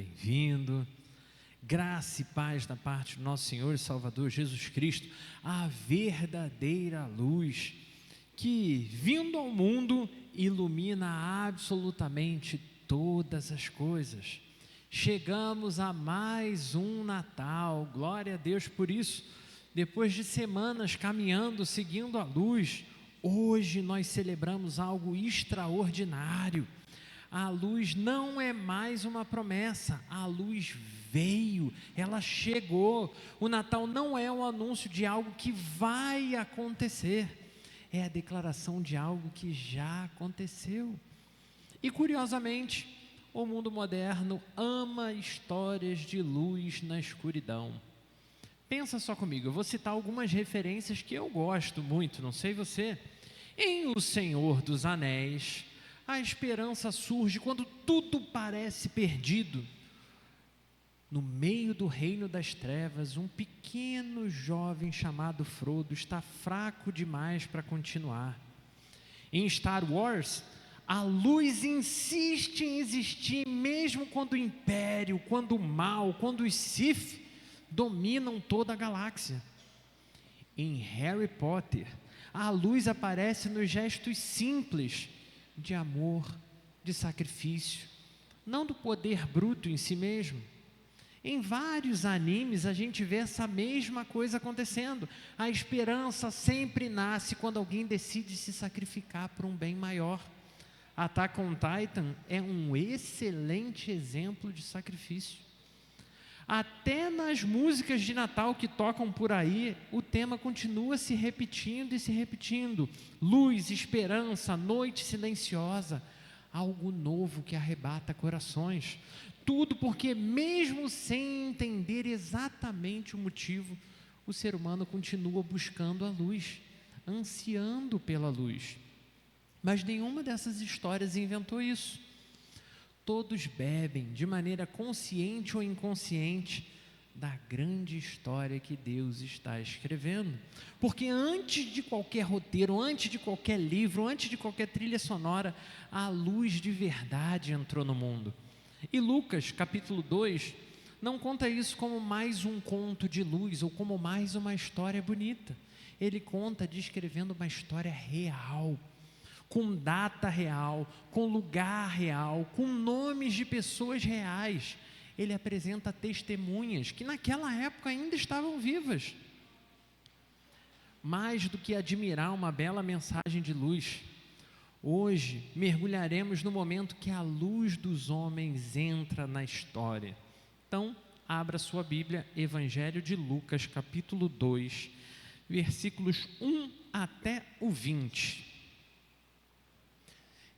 bem-vindo. Graça e paz da parte do nosso Senhor e Salvador Jesus Cristo, a verdadeira luz, que vindo ao mundo ilumina absolutamente todas as coisas. Chegamos a mais um Natal, glória a Deus por isso. Depois de semanas caminhando, seguindo a luz, hoje nós celebramos algo extraordinário. A luz não é mais uma promessa, a luz veio, ela chegou. O Natal não é um anúncio de algo que vai acontecer, é a declaração de algo que já aconteceu. E curiosamente, o mundo moderno ama histórias de luz na escuridão. Pensa só comigo, eu vou citar algumas referências que eu gosto muito, não sei você. Em O Senhor dos Anéis, a esperança surge quando tudo parece perdido. No meio do reino das trevas, um pequeno jovem chamado Frodo está fraco demais para continuar. Em Star Wars, a luz insiste em existir mesmo quando o Império, quando o mal, quando os Sith dominam toda a galáxia. Em Harry Potter, a luz aparece nos gestos simples de amor, de sacrifício, não do poder bruto em si mesmo. Em vários animes a gente vê essa mesma coisa acontecendo. A esperança sempre nasce quando alguém decide se sacrificar por um bem maior. Attack on Titan é um excelente exemplo de sacrifício. Até nas músicas de Natal que tocam por aí, o tema continua se repetindo e se repetindo. Luz, esperança, noite silenciosa, algo novo que arrebata corações. Tudo porque, mesmo sem entender exatamente o motivo, o ser humano continua buscando a luz, ansiando pela luz. Mas nenhuma dessas histórias inventou isso. Todos bebem, de maneira consciente ou inconsciente, da grande história que Deus está escrevendo. Porque antes de qualquer roteiro, antes de qualquer livro, antes de qualquer trilha sonora, a luz de verdade entrou no mundo. E Lucas, capítulo 2, não conta isso como mais um conto de luz ou como mais uma história bonita. Ele conta descrevendo uma história real, com data real, com lugar real, com nomes de pessoas reais. Ele apresenta testemunhas que naquela época ainda estavam vivas. Mais do que admirar uma bela mensagem de luz, hoje mergulharemos no momento que a luz dos homens entra na história. Então, abra sua Bíblia, Evangelho de Lucas, capítulo 2, versículos 1 até o 20.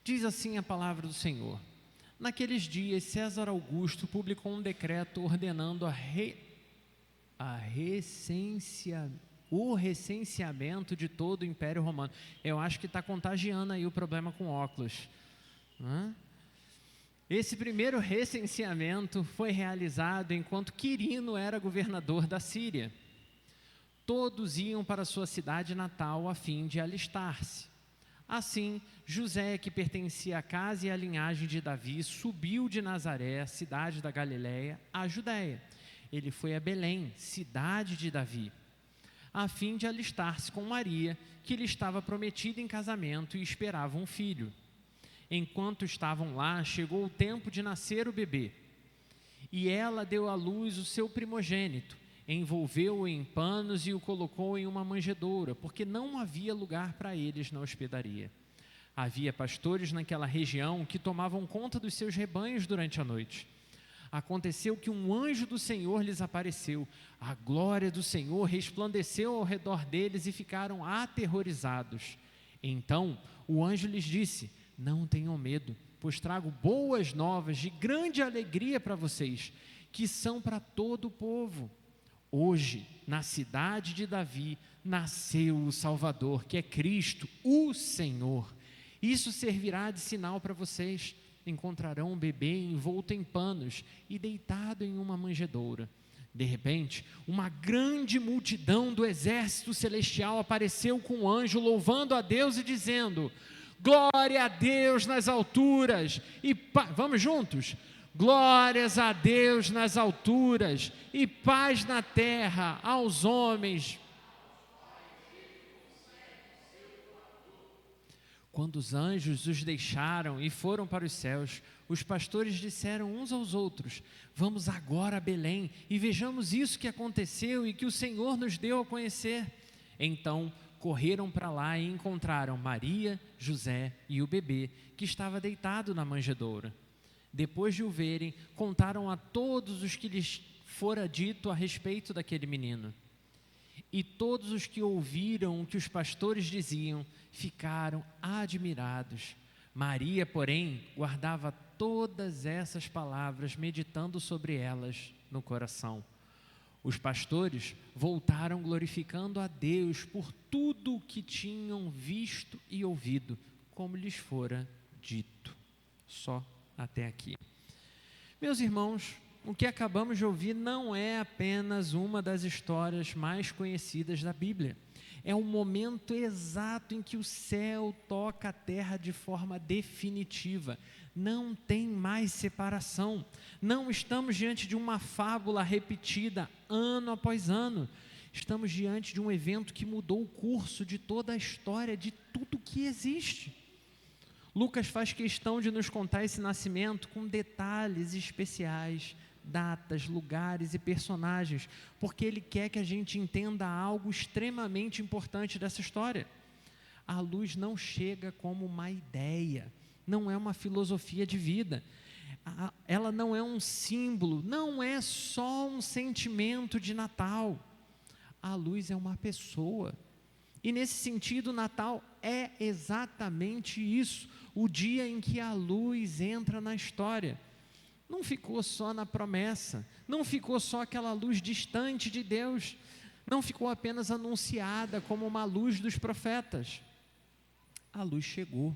Diz assim a palavra do Senhor: naqueles dias, César Augusto publicou um decreto ordenando o recenseamento de todo o Império Romano. Eu acho que está contagiando aí o problema com óculos. Esse primeiro recenseamento foi realizado enquanto Quirino era governador da Síria. Todos iam para sua cidade natal a fim de alistar-se. Assim, José, que pertencia à casa e à linhagem de Davi, subiu de Nazaré, cidade da Galileia, à Judéia. Ele foi a Belém, cidade de Davi, a fim de alistar-se com Maria, que lhe estava prometida em casamento e esperava um filho. Enquanto estavam lá, chegou o tempo de nascer o bebê. E ela deu à luz o seu primogênito, envolveu-o em panos e o colocou em uma manjedoura, porque não havia lugar para eles na hospedaria. Havia pastores naquela região que tomavam conta dos seus rebanhos durante a noite. Aconteceu que um anjo do Senhor lhes apareceu. A glória do Senhor resplandeceu ao redor deles e ficaram aterrorizados. Então o anjo lhes disse: não tenham medo, pois trago boas novas de grande alegria para vocês, que são para todo o povo. Hoje, na cidade de Davi, nasceu o Salvador, que é Cristo, o Senhor. Isso servirá de sinal para vocês. Encontrarão um bebê envolto em panos e deitado em uma manjedoura. De repente, uma grande multidão do exército celestial apareceu com o anjo, louvando a Deus e dizendo: glória a Deus nas alturas, e vamos juntos, Glórias a Deus nas alturas e paz na terra aos homens. Quando os anjos os deixaram e foram para os céus, os pastores disseram uns aos outros: vamos agora a Belém e vejamos isso que aconteceu e que o Senhor nos deu a conhecer. Então correram para lá e encontraram Maria, José e o bebê, que estava deitado na manjedoura. Depois de o verem, contaram a todos os que lhes fora dito a respeito daquele menino. E todos os que ouviram o que os pastores diziam, ficaram admirados. Maria, porém, guardava todas essas palavras, meditando sobre elas no coração. Os pastores voltaram glorificando a Deus por tudo o que tinham visto e ouvido, como lhes fora dito. Só até aqui. Meus irmãos, o que acabamos de ouvir não é apenas uma das histórias mais conhecidas da Bíblia. É o momento exato em que o céu toca a terra de forma definitiva. Não tem mais separação. Não estamos diante de uma fábula repetida ano após ano. Estamos diante de um evento que mudou o curso de toda a história, de tudo que existe. Lucas faz questão de nos contar esse nascimento com detalhes especiais, datas, lugares e personagens, porque ele quer que a gente entenda algo extremamente importante dessa história. A luz não chega como uma ideia, não é uma filosofia de vida, ela não é um símbolo, não é só um sentimento de Natal. A luz é uma pessoa. E nesse sentido, o Natal é exatamente isso, o dia em que a luz entra na história. Não ficou só na promessa, não ficou só aquela luz distante de Deus, não ficou apenas anunciada como uma luz dos profetas. A luz chegou,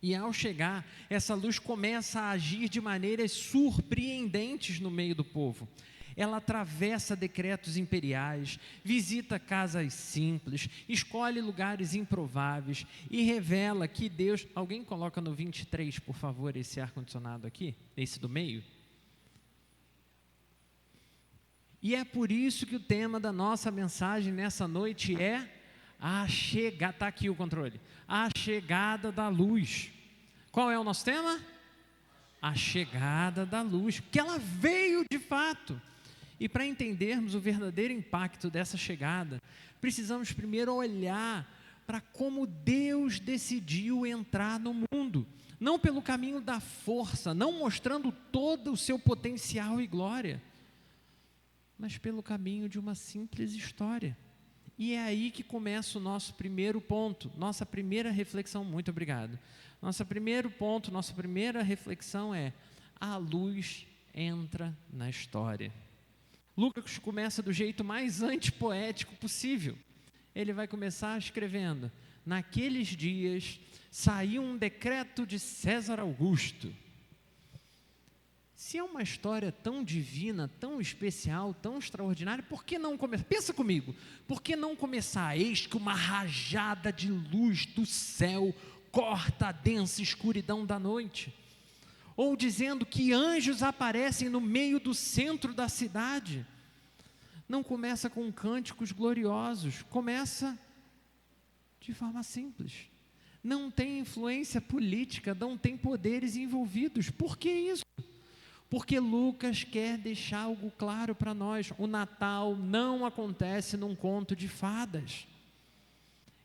e ao chegar, essa luz começa a agir de maneiras surpreendentes no meio do povo. Ela atravessa decretos imperiais, visita casas simples, escolhe lugares improváveis e revela que Deus... Alguém coloca no 23, por favor, esse ar-condicionado aqui, esse do meio. E é por isso que o tema da nossa mensagem nessa noite é a chegada... Está aqui o controle. A chegada da luz. Qual é o nosso tema? A chegada da luz, que ela veio de fato. E para entendermos o verdadeiro impacto dessa chegada, precisamos primeiro olhar para como Deus decidiu entrar no mundo, não pelo caminho da força, não mostrando todo o seu potencial e glória, mas pelo caminho de uma simples história. E é aí que começa o nosso primeiro ponto, nossa primeira reflexão. Muito obrigado. Nosso primeiro ponto, nossa primeira reflexão é: a luz entra na história. Lucas começa do jeito mais antipoético possível. Ele vai começar escrevendo: naqueles dias saiu um decreto de César Augusto. Se é uma história tão divina, tão especial, tão extraordinária, por que não começar? Pensa comigo, por que não começar? Eis que uma rajada de luz do céu corta a densa escuridão da noite. Ou dizendo que anjos aparecem no meio do centro da cidade. Não começa com cânticos gloriosos, começa de forma simples. Não tem influência política, não tem poderes envolvidos. Por que isso? Porque Lucas quer deixar algo claro para nós: o Natal não acontece num conto de fadas,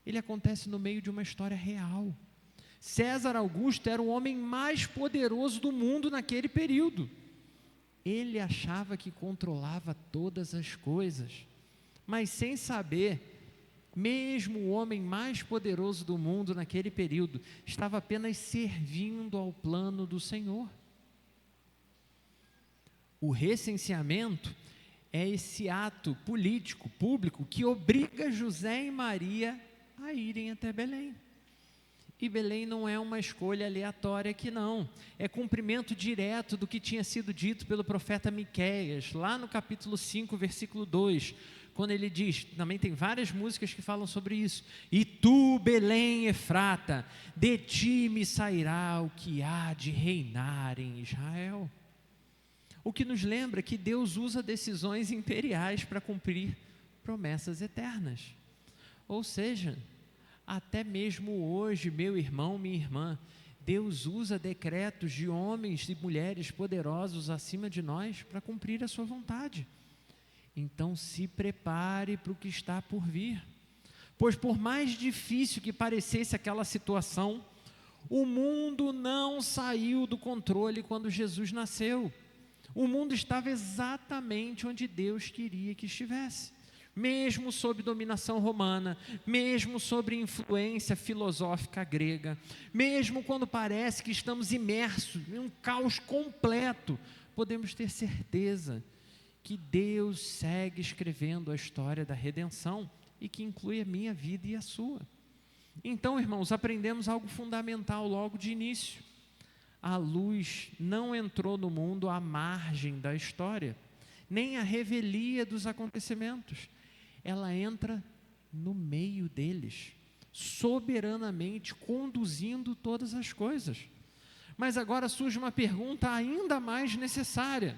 ele acontece no meio de uma história real. César Augusto era o homem mais poderoso do mundo naquele período. Ele achava que controlava todas as coisas, mas sem saber, mesmo o homem mais poderoso do mundo naquele período estava apenas servindo ao plano do Senhor. O recenseamento é esse ato político, público, que obriga José e Maria a irem até Belém. E Belém não é uma escolha aleatória aqui não, é cumprimento direto do que tinha sido dito pelo profeta Miqueias, lá no capítulo 5, versículo 2, quando ele diz, também tem várias músicas que falam sobre isso: e tu, Belém Efrata, de ti me sairá o que há de reinar em Israel. O que nos lembra que Deus usa decisões imperiais para cumprir promessas eternas. Ou seja, até mesmo hoje, meu irmão, minha irmã, Deus usa decretos de homens e mulheres poderosos acima de nós para cumprir a sua vontade. Então se prepare para o que está por vir. Pois por mais difícil que parecesse aquela situação, o mundo não saiu do controle quando Jesus nasceu. O mundo estava exatamente onde Deus queria que estivesse. Mesmo sob dominação romana, mesmo sob influência filosófica grega, mesmo quando parece que estamos imersos em um caos completo, podemos ter certeza que Deus segue escrevendo a história da redenção e que inclui a minha vida e a sua. Então, irmãos, aprendemos algo fundamental logo de início. A luz não entrou no mundo à margem da história, nem à revelia dos acontecimentos. Ela entra no meio deles, soberanamente conduzindo todas as coisas. Mas agora surge uma pergunta ainda mais necessária.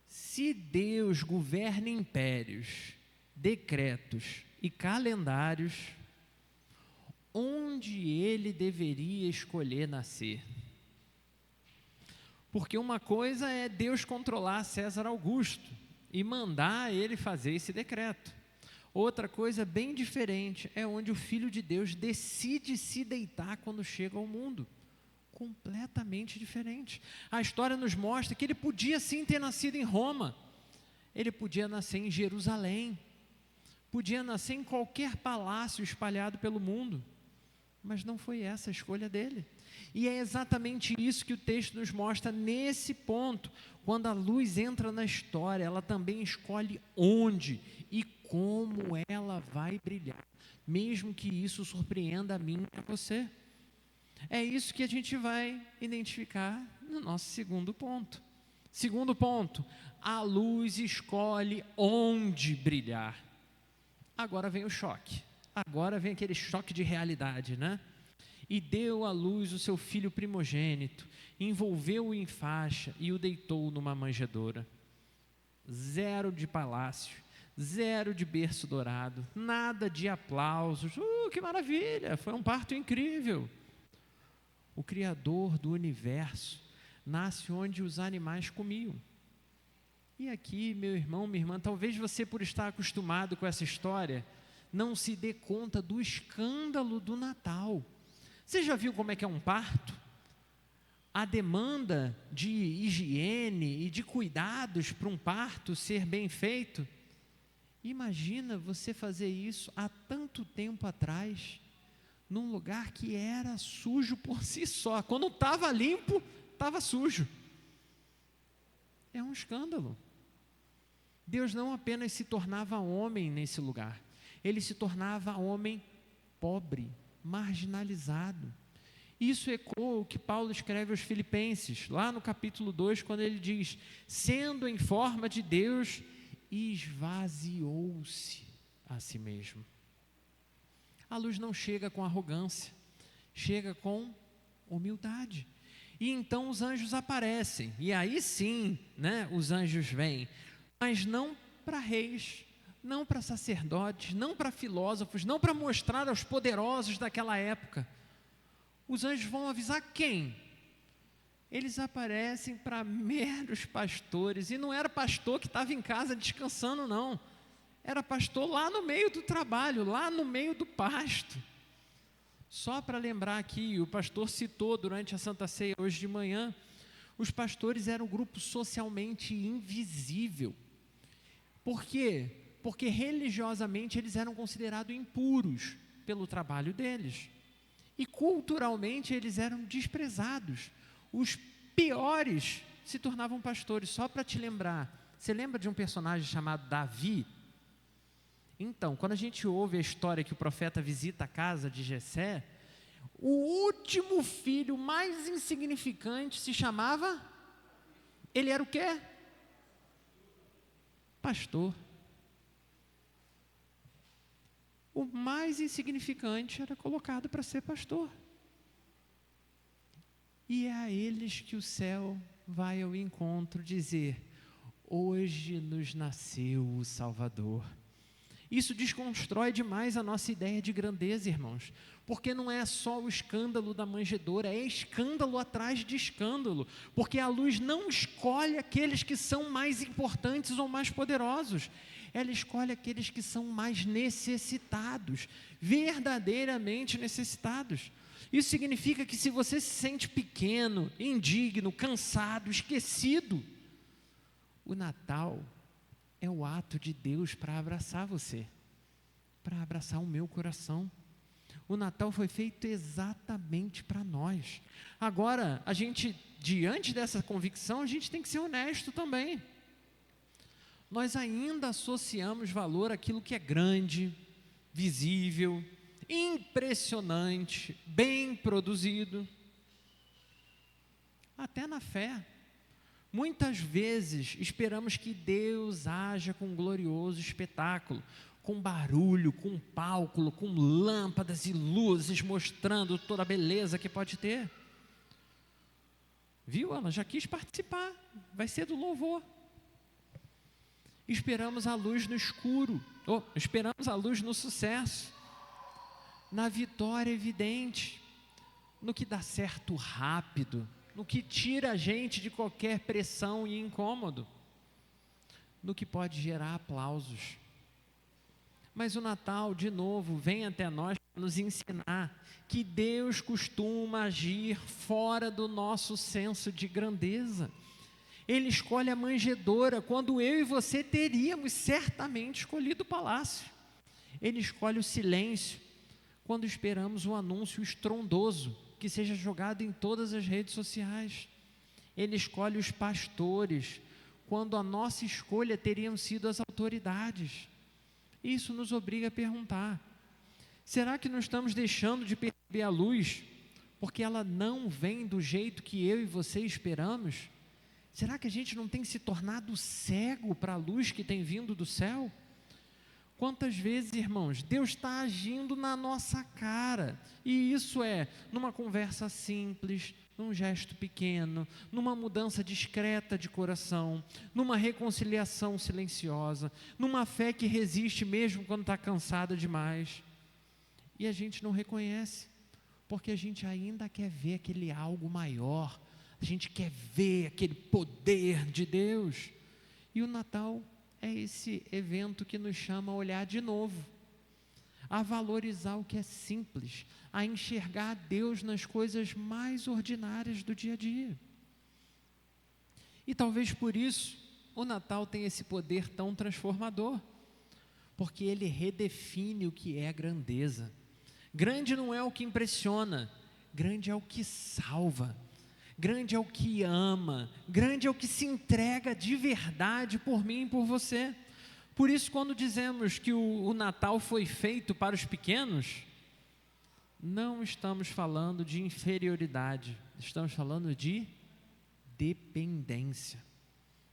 Se Deus governa impérios, decretos e calendários, onde Ele deveria escolher nascer? Porque uma coisa é Deus controlar César Augusto e mandar ele fazer esse decreto. Outra coisa bem diferente é onde o Filho de Deus decide se deitar quando chega ao mundo. Completamente diferente. A história nos mostra que ele podia sim ter nascido em Roma, ele podia nascer em Jerusalém, podia nascer em qualquer palácio espalhado pelo mundo, mas não foi essa a escolha dele. E é exatamente isso que o texto nos mostra nesse ponto. Quando a luz entra na história, ela também escolhe onde e como ela vai brilhar, mesmo que isso surpreenda a mim e a você. É isso que a gente vai identificar no nosso segundo ponto. Segundo ponto, a luz escolhe onde brilhar. Agora vem o choque. Agora vem aquele choque de realidade, né? E deu à luz o seu filho primogênito, envolveu-o em faixa e o deitou numa manjedoura. Zero de palácio, zero de berço dourado, nada de aplausos. Que maravilha, foi um parto incrível. O Criador do universo nasce onde os animais comiam. E aqui, meu irmão, minha irmã, talvez você, por estar acostumado com essa história, não se dê conta do escândalo do Natal. Você já viu como é que é um parto? A demanda de higiene e de cuidados para um parto ser bem feito. Imagina você fazer isso há tanto tempo atrás, num lugar que era sujo por si só. Quando estava limpo, estava sujo. É um escândalo. Deus não apenas se tornava homem nesse lugar, Ele se tornava homem pobre, marginalizado. Isso ecoa o que Paulo escreve aos Filipenses, lá no capítulo 2, quando ele diz: sendo em forma de Deus, esvaziou-se a si mesmo. A luz não chega com arrogância, chega com humildade. E então os anjos aparecem, e aí sim, né, os anjos vêm, mas não para reis, não para sacerdotes, não para filósofos, não para mostrar aos poderosos daquela época. Os anjos vão avisar quem? Eles aparecem para meros pastores, e não era pastor que estava em casa descansando, não. Era pastor lá no meio do trabalho, lá no meio do pasto. Só para lembrar aqui, o pastor citou durante a Santa Ceia hoje de manhã, os pastores eram um grupo socialmente invisível. Por quê? Porque religiosamente eles eram considerados impuros pelo trabalho deles. E culturalmente eles eram desprezados. Os piores se tornavam pastores. Só para te lembrar, você lembra de um personagem chamado Davi? Então, quando a gente ouve a história que o profeta visita a casa de Jessé, o último filho mais insignificante se chamava, ele era o quê? Pastor. O mais insignificante era colocado para ser pastor. E é a eles que o céu vai ao encontro dizer: hoje nos nasceu o Salvador. Isso desconstrói demais a nossa ideia de grandeza, irmãos, porque não é só o escândalo da manjedoura, é escândalo atrás de escândalo, porque a luz não escolhe aqueles que são mais importantes ou mais poderosos, ela escolhe aqueles que são mais necessitados, verdadeiramente necessitados. Isso significa que se você se sente pequeno, indigno, cansado, esquecido, o Natal é o ato de Deus para abraçar você, para abraçar o meu coração. O Natal foi feito exatamente para nós. Agora, a gente, diante dessa convicção, a gente tem que ser honesto também. Nós ainda associamos valor àquilo que é grande, visível, impressionante, bem produzido. Até na fé. Muitas vezes esperamos que Deus haja com um glorioso espetáculo, com barulho, com palco, com lâmpadas e luzes mostrando toda a beleza que pode ter. Viu? Ela já quis participar, vai ser do louvor. Esperamos a luz no escuro, esperamos a luz no sucesso, na vitória evidente, no que dá certo rápido, no que tira a gente de qualquer pressão e incômodo, no que pode gerar aplausos. Mas o Natal, de novo, vem até nós para nos ensinar que Deus costuma agir fora do nosso senso de grandeza. Ele escolhe a manjedoura, quando eu e você teríamos certamente escolhido o palácio. Ele escolhe o silêncio, quando esperamos o anúncio estrondoso, que seja jogado em todas as redes sociais. Ele escolhe os pastores, quando a nossa escolha teriam sido as autoridades. Isso nos obriga a perguntar: será que não estamos deixando de perceber a luz, porque ela não vem do jeito que eu e você esperamos? Será que a gente não tem se tornado cego para a luz que tem vindo do céu? Quantas vezes, irmãos, Deus está agindo na nossa cara, e isso é numa conversa simples, num gesto pequeno, numa mudança discreta de coração, numa reconciliação silenciosa, numa fé que resiste mesmo quando está cansada demais, e a gente não reconhece, porque a gente ainda quer ver aquele algo maior, a gente quer ver aquele poder de Deus, e o Natal é esse evento que nos chama a olhar de novo, a valorizar o que é simples, a enxergar Deus nas coisas mais ordinárias do dia a dia. E talvez por isso o Natal tenha esse poder tão transformador, porque ele redefine o que é grandeza. Grande não é o que impressiona, grande é o que salva. Grande é o que ama, grande é o que se entrega de verdade por mim e por você. Por isso, quando dizemos que o Natal foi feito para os pequenos, não estamos falando de inferioridade, estamos falando de dependência.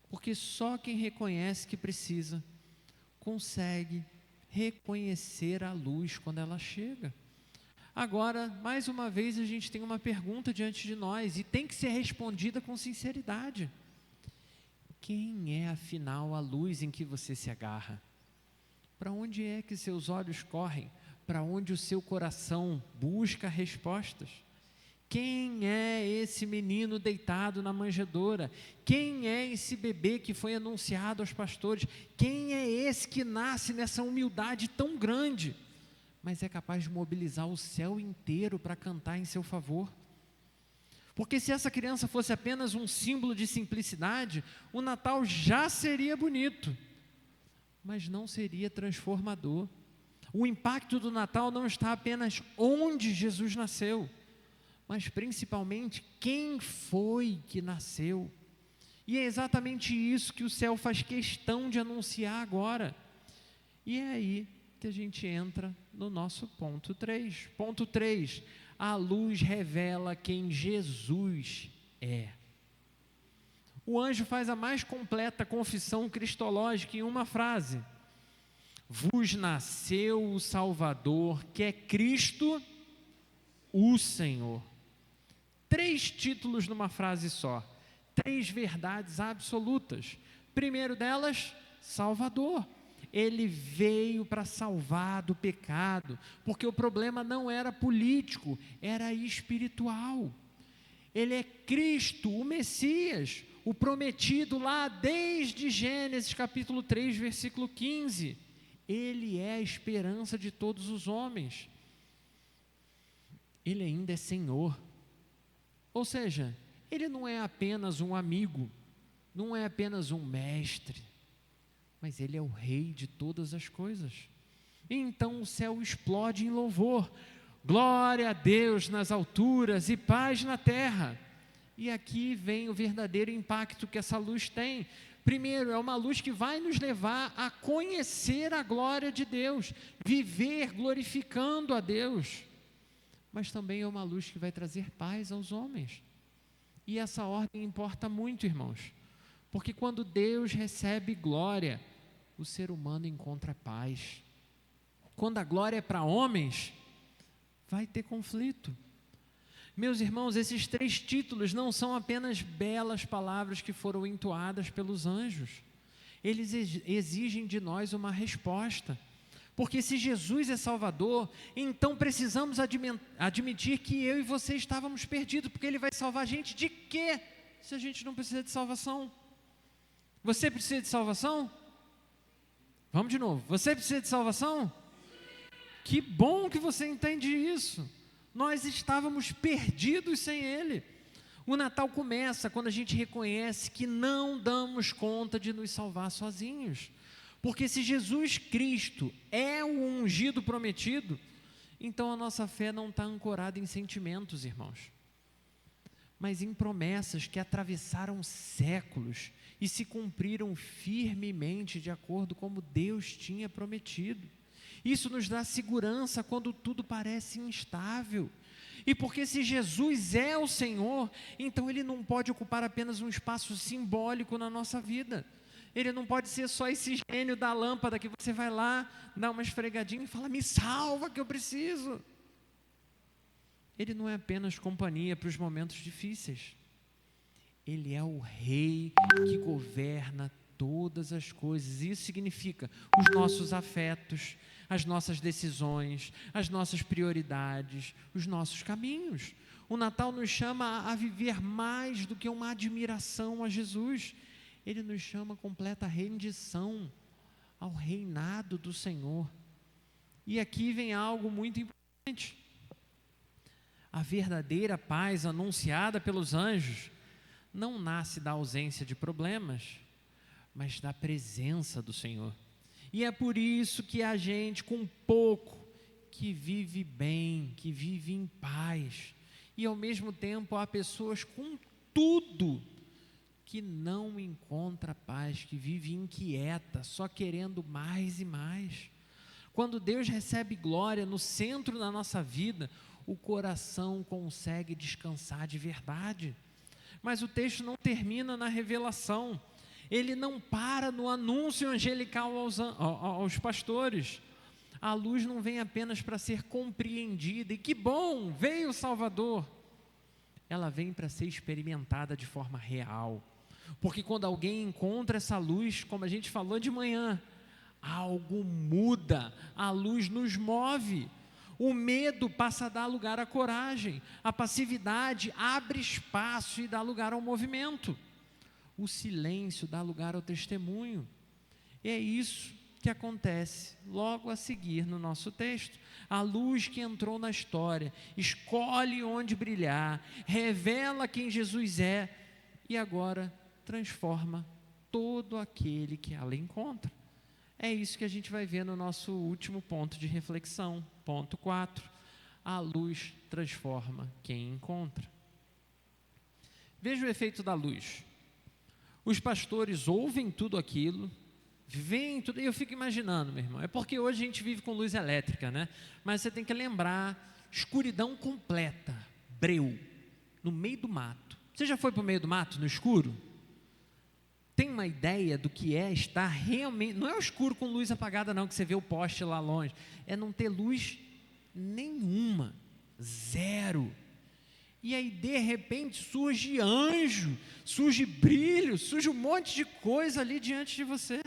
Porque só quem reconhece que precisa, consegue reconhecer a luz quando ela chega. Agora, mais uma vez, a gente tem uma pergunta diante de nós, e tem que ser respondida com sinceridade. Quem é, afinal, a luz em que você se agarra? Para onde é que seus olhos correm? Para onde o seu coração busca respostas? Quem é esse menino deitado na manjedoura? Quem é esse bebê que foi anunciado aos pastores? Quem é esse que nasce nessa humildade tão grande, mas é capaz de mobilizar o céu inteiro para cantar em seu favor? Porque se essa criança fosse apenas um símbolo de simplicidade, o Natal já seria bonito, mas não seria transformador. O impacto do Natal não está apenas onde Jesus nasceu, mas principalmente quem foi que nasceu. E é exatamente isso que o céu faz questão de anunciar agora. E é aí que a gente entra no nosso ponto 3. Ponto 3, a luz revela quem Jesus é. O anjo faz a mais completa confissão cristológica em uma frase: vos nasceu o Salvador, que é Cristo, o Senhor. 3 3 títulos numa frase só, 3 verdades absolutas. Primeiro delas, Salvador. Ele veio para salvar do pecado, porque o problema não era político, era espiritual. Ele é Cristo, o Messias, o prometido lá desde Gênesis capítulo 3, versículo 15. Ele é a esperança de todos os homens. Ele ainda é Senhor. Ou seja, ele não é apenas um amigo, não é apenas um mestre, mas ele é o Rei de todas as coisas. E então o céu explode em louvor. Glória a Deus nas alturas e paz na terra. E aqui vem o verdadeiro impacto que essa luz tem. Primeiro, é uma luz que vai nos levar a conhecer a glória de Deus, viver glorificando a Deus. Mas também é uma luz que vai trazer paz aos homens. E essa ordem importa muito, irmãos, porque quando Deus recebe glória, o ser humano encontra paz. Quando a glória é para homens, vai ter conflito. Meus irmãos, esses 3 títulos não são apenas belas palavras que foram entoadas pelos anjos. Eles exigem de nós uma resposta. Porque se Jesus é Salvador, então precisamos admitir que eu e você estávamos perdidos, porque Ele vai salvar a gente de quê? Se a gente não precisa de salvação. Você precisa de salvação? Vamos de novo. Você precisa de salvação? Que bom que você entende isso. Nós estávamos perdidos sem Ele. O Natal começa quando a gente reconhece que não damos conta de nos salvar sozinhos. Porque se Jesus Cristo é o ungido prometido, então a nossa fé não está ancorada em sentimentos, irmãos, mas em promessas que atravessaram séculos e se cumpriram firmemente de acordo como Deus tinha prometido. Isso nos dá segurança quando tudo parece instável. E porque se Jesus é o Senhor, então Ele não pode ocupar apenas um espaço simbólico na nossa vida. Ele não pode ser só esse gênio da lâmpada que você vai lá, dá uma esfregadinha e fala, me salva que eu preciso. Ele não é apenas companhia para os momentos difíceis. Ele é o Rei que governa todas as coisas. Isso significa os nossos afetos, as nossas decisões, as nossas prioridades, os nossos caminhos. O Natal nos chama a viver mais do que uma admiração a Jesus. Ele nos chama a completa rendição ao reinado do Senhor. E aqui vem algo muito importante. A verdadeira paz anunciada pelos anjos não nasce da ausência de problemas, mas da presença do Senhor. E é por isso que a gente, com pouco, que vive bem, que vive em paz, e ao mesmo tempo há pessoas com tudo, que não encontra paz, que vive inquieta, só querendo mais e mais. Quando Deus recebe glória no centro da nossa vida, o coração consegue descansar de verdade. Mas o texto não termina na revelação, ele não para no anúncio angelical aos pastores. A luz não vem apenas para ser compreendida, e que bom, veio o Salvador. Ela vem para ser experimentada de forma real. Porque quando alguém encontra essa luz, como a gente falou de manhã, algo muda, a luz nos move. O medo passa a dar lugar à coragem, a passividade abre espaço e dá lugar ao movimento. O silêncio dá lugar ao testemunho. E é isso que acontece logo a seguir no nosso texto. A luz que entrou na história, escolhe onde brilhar, revela quem Jesus é e agora transforma todo aquele que ela encontra. É isso que a gente vai ver no nosso último ponto de reflexão, ponto 4. A luz transforma quem encontra. Veja o efeito da luz. Os pastores ouvem tudo aquilo, veem tudo, e eu fico imaginando, meu irmão, é porque hoje a gente vive com luz elétrica, né? Mas você tem que lembrar, escuridão completa, breu, no meio do mato. Você já foi para o meio do mato, no escuro? Tem uma ideia do que é estar realmente, não é o escuro com luz apagada não, que você vê o poste lá longe, é não ter luz nenhuma, zero. E aí, de repente, surge anjo, surge brilho, surge um monte de coisa ali diante de você.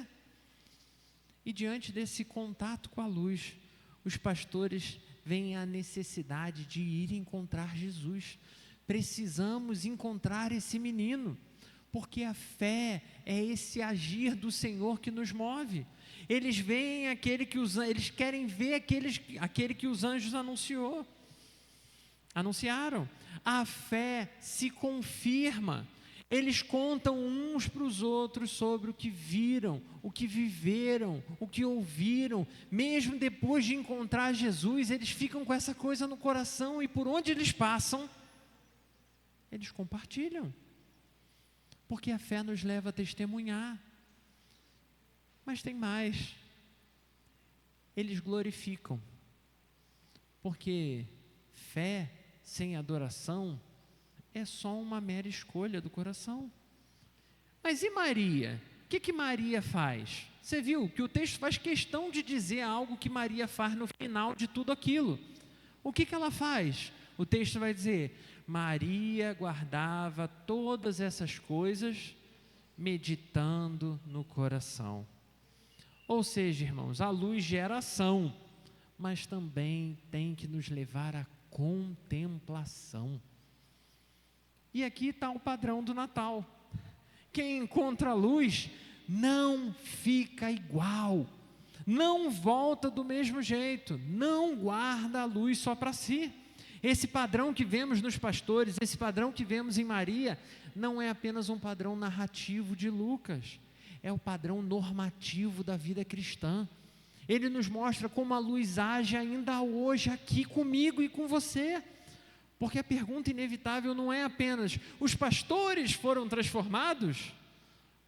E diante desse contato com a luz, os pastores veem a necessidade de ir encontrar Jesus. Precisamos encontrar esse menino, porque a fé é esse agir do Senhor que nos move. Eles veem eles querem ver aquele que os anjos anunciaram. A fé se confirma. Eles contam uns para os outros sobre o que viram, o que viveram, o que ouviram. Mesmo depois de encontrar Jesus, eles ficam com essa coisa no coração e por onde eles passam, eles compartilham. Porque a fé nos leva a testemunhar. Mas tem mais. Eles glorificam. Porque fé sem adoração é só uma mera escolha do coração. Mas e Maria? O que Maria faz? Você viu que o texto faz questão de dizer algo que Maria faz no final de tudo aquilo. O que ela faz? O texto vai dizer: Maria guardava todas essas coisas, meditando no coração. Ou seja, irmãos, a luz gera ação, mas também tem que nos levar à contemplação. E aqui está o padrão do Natal. Quem encontra a luz não fica igual, não volta do mesmo jeito, não guarda a luz só para si. Esse padrão que vemos nos pastores, esse padrão que vemos em Maria, não é apenas um padrão narrativo de Lucas, é o padrão normativo da vida cristã. Ele nos mostra como a luz age ainda hoje aqui comigo e com você. Porque a pergunta inevitável não é apenas: os pastores foram transformados?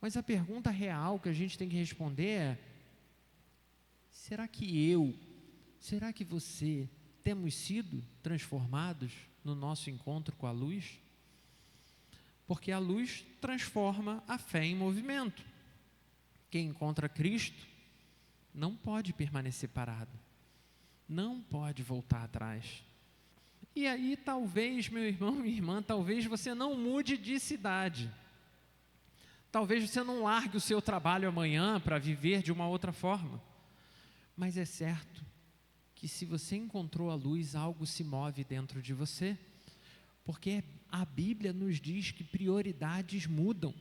Mas a pergunta real que a gente tem que responder é: será que você temos sido transformados no nosso encontro com a luz? Porque a luz transforma a fé em movimento. Quem encontra Cristo não pode permanecer parado, não pode voltar atrás. E aí talvez, meu irmão, minha irmã, talvez você não mude de cidade, talvez você não largue o seu trabalho amanhã para viver de uma outra forma, mas é certo que se você encontrou a luz, algo se move dentro de você, porque a Bíblia nos diz que prioridades mudam,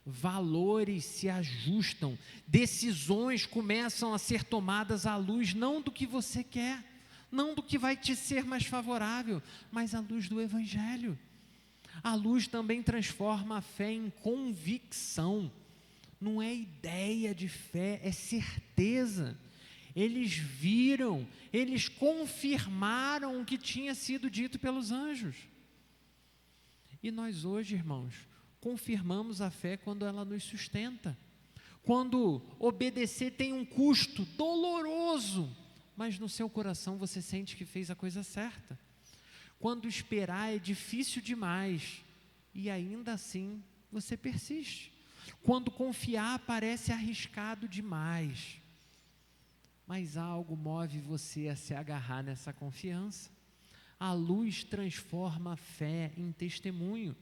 valores se ajustam, decisões começam a ser tomadas à luz, não do que você quer, não do que vai te ser mais favorável, mas à luz do Evangelho. A luz também transforma a fé em convicção, não é ideia de fé, é certeza. Eles viram, eles confirmaram o que tinha sido dito pelos anjos. E nós hoje, irmãos, confirmamos a fé quando ela nos sustenta, quando obedecer tem um custo doloroso, mas no seu coração você sente que fez a coisa certa, quando esperar é difícil demais, e ainda assim você persiste, quando confiar parece arriscado demais, mas algo move você a se agarrar nessa confiança. A luz transforma a fé em testemunho,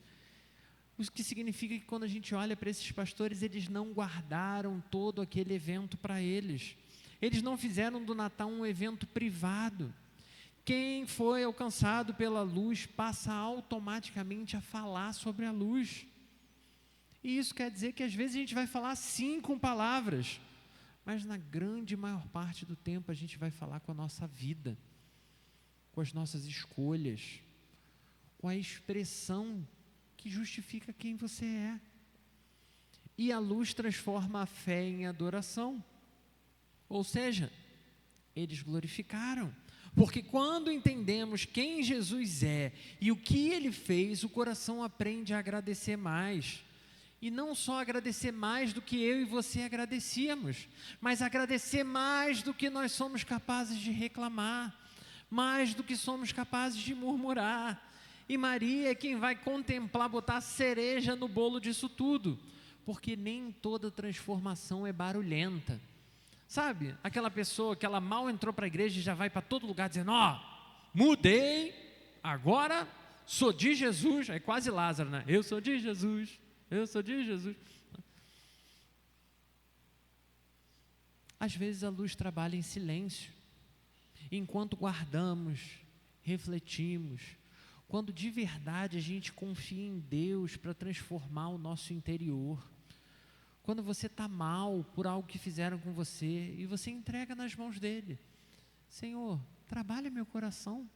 o que significa que quando a gente olha para esses pastores, eles não guardaram todo aquele evento para eles, eles não fizeram do Natal um evento privado. Quem foi alcançado pela luz passa automaticamente a falar sobre a luz, e isso quer dizer que às vezes a gente vai falar sim com palavras, mas na grande maior parte do tempo a gente vai falar com a nossa vida, com as nossas escolhas, com a expressão que justifica quem você é. E a luz transforma a fé em adoração, ou seja, eles glorificaram, porque quando entendemos quem Jesus é e o que Ele fez, o coração aprende a agradecer mais, e não só agradecer mais do que eu e você agradecíamos, mas agradecer mais do que nós somos capazes de reclamar, mais do que somos capazes de murmurar. E Maria é quem vai contemplar, botar a cereja no bolo disso tudo, porque nem toda transformação é barulhenta. Sabe, aquela pessoa que ela mal entrou para a igreja e já vai para todo lugar dizendo: ó, mudei, agora sou de Jesus, é quase Lázaro, né? Eu sou de Jesus, eu sou de Jesus. Às vezes a luz trabalha em silêncio, enquanto guardamos, refletimos, quando de verdade a gente confia em Deus para transformar o nosso interior. Quando você está mal por algo que fizeram com você e você entrega nas mãos dele. Senhor, trabalha meu coração,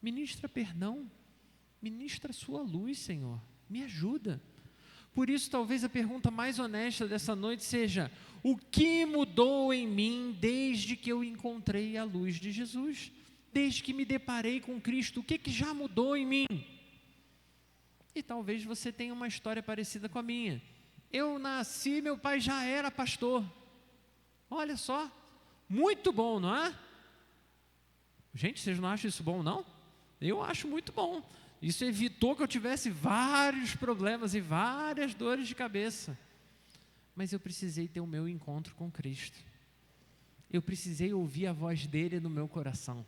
ministra perdão, ministra a sua luz, Senhor, me ajuda. Por isso, talvez a pergunta mais honesta dessa noite seja: o que mudou em mim desde que eu encontrei a luz de Jesus? Desde que me deparei com Cristo, o que já mudou em mim? E talvez você tenha uma história parecida com a minha. Eu nasci, meu pai já era pastor. Olha só, muito bom, não é? Gente, vocês não acham isso bom, não? Eu acho muito bom. Isso evitou que eu tivesse vários problemas e várias dores de cabeça. Mas eu precisei ter o meu encontro com Cristo. Eu precisei ouvir a voz dele no meu coração.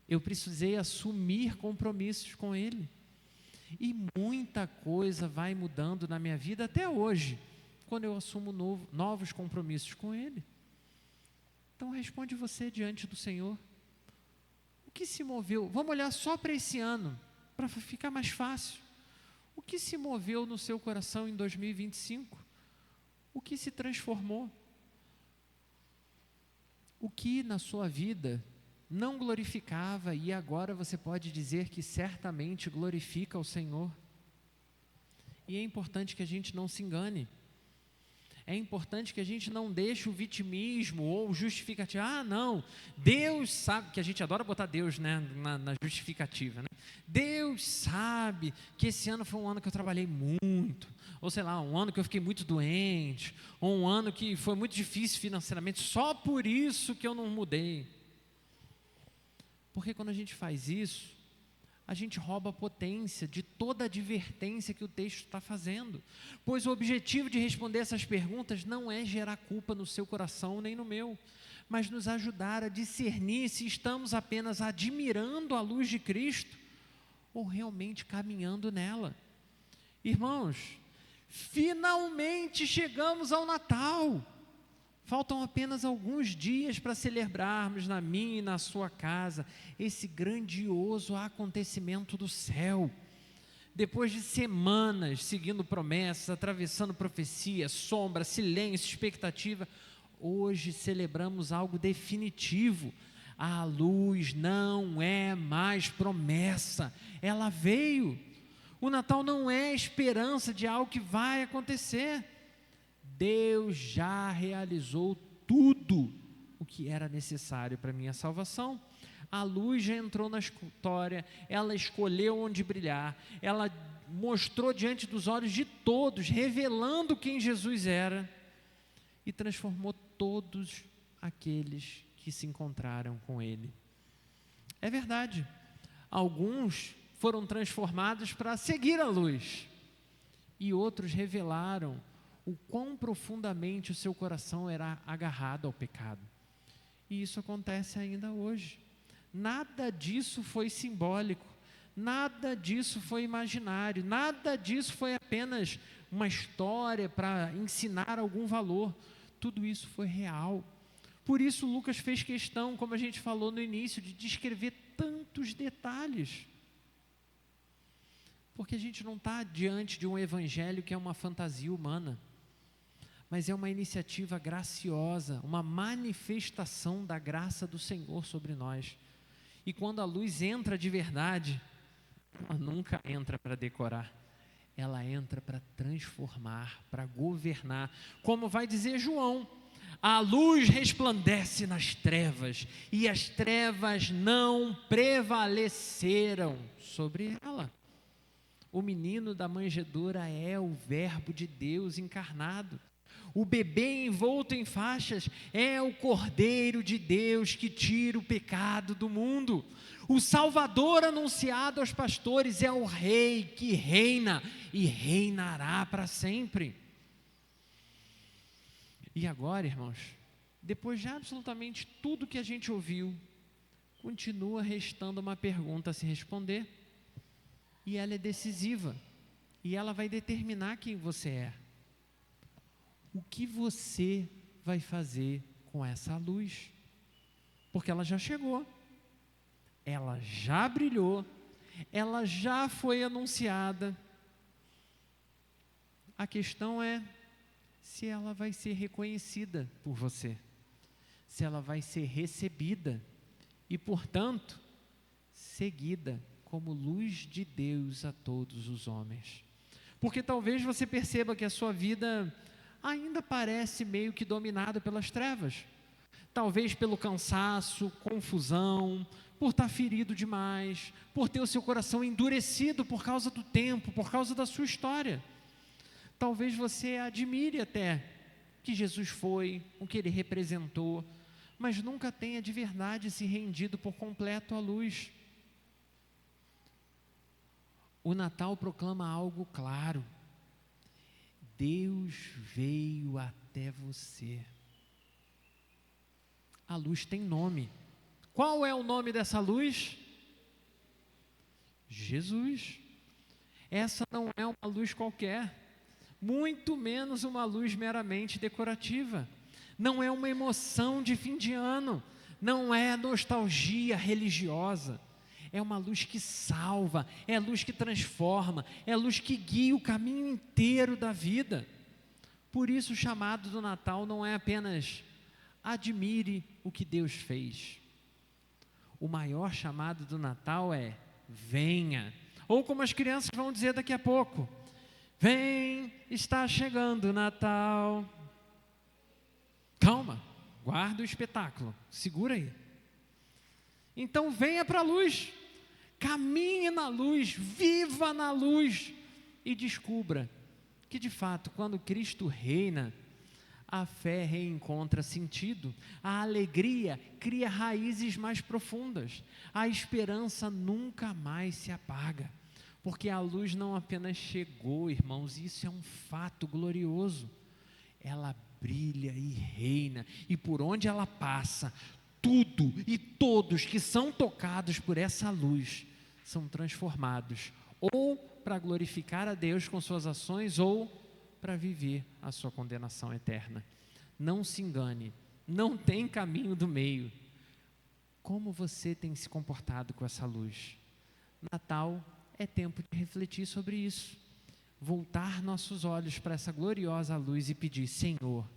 Eu precisei assumir compromissos com ele. E muita coisa vai mudando na minha vida até hoje, quando eu assumo novos compromissos com ele. Então responde você diante do Senhor. O que se moveu? Vamos olhar só para esse ano, para ficar mais fácil. O que se moveu no seu coração em 2025? O que se transformou? O que na sua vida não glorificava e agora você pode dizer que certamente glorifica o Senhor? E é importante que a gente não se engane. É importante que a gente não deixe o vitimismo ou justificativa. Ah, não, Deus sabe, que a gente adora botar Deus, né, na justificativa, né? Deus sabe que esse ano foi um ano que eu trabalhei muito, ou sei lá, um ano que eu fiquei muito doente, ou um ano que foi muito difícil financeiramente, só por isso que eu não mudei. Porque quando a gente faz isso, a gente rouba a potência de toda a advertência que o texto está fazendo. Pois o objetivo de responder essas perguntas não é gerar culpa no seu coração nem no meu, mas nos ajudar a discernir se estamos apenas admirando a luz de Cristo ou realmente caminhando nela. Irmãos, finalmente chegamos ao Natal. Faltam apenas alguns dias para celebrarmos na minha e na sua casa esse grandioso acontecimento do céu. Depois de semanas seguindo promessas, atravessando profecia, sombra, silêncio, expectativa, hoje celebramos algo definitivo. A luz não é mais promessa, ela veio. O Natal não é esperança de algo que vai acontecer. Deus já realizou tudo o que era necessário para a minha salvação. A luz já entrou na história, ela escolheu onde brilhar, ela mostrou diante dos olhos de todos, revelando quem Jesus era, e transformou todos aqueles que se encontraram com Ele. É verdade, alguns foram transformados para seguir a luz, e outros revelaram o quão profundamente o seu coração era agarrado ao pecado. E isso acontece ainda hoje. Nada disso foi simbólico, nada disso foi imaginário, nada disso foi apenas uma história para ensinar algum valor. Tudo isso foi real. Por isso Lucas fez questão, como a gente falou no início, de descrever tantos detalhes. Porque a gente não está diante de um evangelho que é uma fantasia humana, mas é uma iniciativa graciosa, uma manifestação da graça do Senhor sobre nós. E quando a luz entra de verdade, ela nunca entra para decorar, ela entra para transformar, para governar. Como vai dizer João, a luz resplandece nas trevas, e as trevas não prevaleceram sobre ela. O menino da manjedoura é o Verbo de Deus encarnado. O bebê envolto em faixas é o Cordeiro de Deus que tira o pecado do mundo. O Salvador anunciado aos pastores é o Rei que reina e reinará para sempre. E agora, irmãos, depois de absolutamente tudo que a gente ouviu, continua restando uma pergunta a se responder. e ela é decisiva, e ela vai determinar quem você é. O que você vai fazer com essa luz? Porque ela já chegou, ela já brilhou, ela já foi anunciada. A questão é se ela vai ser reconhecida por você, se ela vai ser recebida e, portanto, seguida como luz de Deus a todos os homens. Porque talvez você perceba que a sua vida ainda parece meio que dominada pelas trevas. Talvez pelo cansaço, confusão, por estar ferido demais, por ter o seu coração endurecido por causa do tempo, por causa da sua história. Talvez você admire até que Jesus foi, o que Ele representou, mas nunca tenha de verdade se rendido por completo à luz. O Natal proclama algo claro: Deus veio até você. A luz tem nome. Qual é o nome dessa luz? Jesus. Essa não é uma luz qualquer, muito menos uma luz meramente decorativa. Não é uma emoção de fim de ano, não é nostalgia religiosa. É uma luz que salva, é luz que transforma, é luz que guia o caminho inteiro da vida. Por isso o chamado do Natal não é apenas admire o que Deus fez. O maior chamado do Natal é venha, ou como as crianças vão dizer daqui a pouco, vem, está chegando o Natal. Calma, guarda o espetáculo, segura aí. Então venha para a luz, caminhe na luz, viva na luz e descubra que de fato quando Cristo reina, a fé reencontra sentido, a alegria cria raízes mais profundas, a esperança nunca mais se apaga, porque a luz não apenas chegou, irmãos, isso é um fato glorioso, ela brilha e reina, e por onde ela passa, tudo e todos que são tocados por essa luz, são transformados, ou para glorificar a Deus com suas ações, ou para viver a sua condenação eterna. Não se engane, não tem caminho do meio. Como você tem se comportado com essa luz? Natal é tempo de refletir sobre isso, voltar nossos olhos para essa gloriosa luz e pedir: Senhor,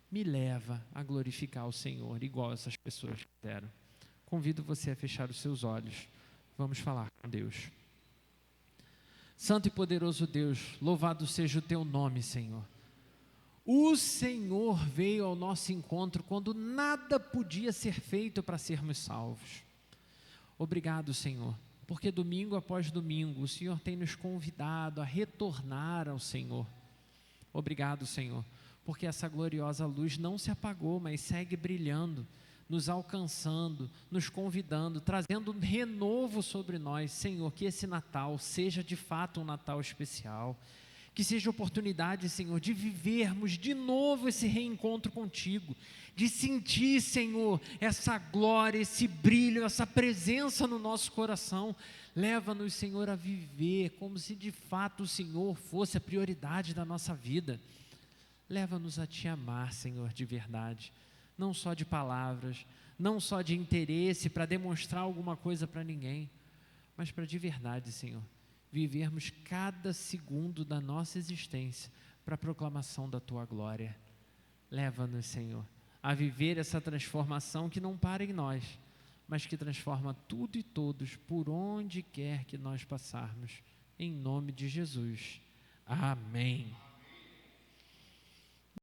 me leva a glorificar o Senhor, igual essas pessoas fizeram. Convido você a fechar os seus olhos, vamos falar com Deus. Santo e poderoso Deus, louvado seja o teu nome, Senhor. O Senhor veio ao nosso encontro quando nada podia ser feito para sermos salvos. Obrigado, Senhor, porque domingo após domingo o Senhor tem nos convidado a retornar ao Senhor. Obrigado, Senhor, porque essa gloriosa luz não se apagou, mas segue brilhando, nos alcançando, nos convidando, trazendo um renovo sobre nós. Senhor, que esse Natal seja de fato um Natal especial, que seja oportunidade, Senhor, de vivermos de novo esse reencontro contigo, de sentir, Senhor, essa glória, esse brilho, essa presença no nosso coração. Leva-nos, Senhor, a viver como se de fato o Senhor fosse a prioridade da nossa vida. Leva-nos a te amar, Senhor, de verdade, não só de palavras, não só de interesse para demonstrar alguma coisa para ninguém, mas para de verdade, Senhor, vivermos cada segundo da nossa existência para a proclamação da Tua glória. Leva-nos, Senhor, a viver essa transformação que não para em nós, mas que transforma tudo e todos por onde quer que nós passarmos, em nome de Jesus. Amém.